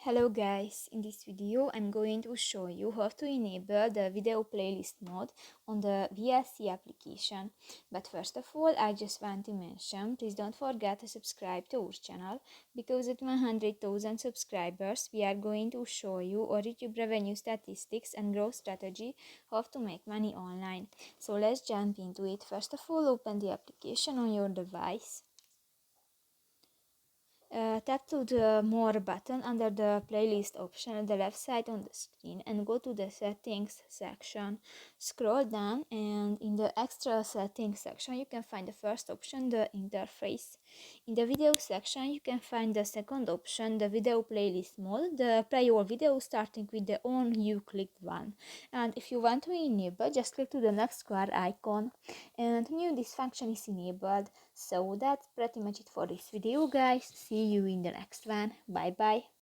Hello guys, in this video I'm going to show you how to enable the video playlist mode on the VLC application. But first of all, I just want to mention, please don't forget to subscribe to our channel, because at 100,000 subscribers we are going to show you our YouTube revenue statistics and growth strategy, how to make money online. So let's jump into it. First of all, open the application on your device. Tap to the More button under the playlist option at the left side on the screen and go to the Settings section. Scroll down and in the Extra Settings section you can find the first option, the interface. In the Video section you can find the second option, the Video Playlist mode, the play all videos starting with the on you clicked one. And if you want to enable, just click to the next square icon and new this function is enabled. So that's pretty much it for this video guys. See you in the next one. Bye bye.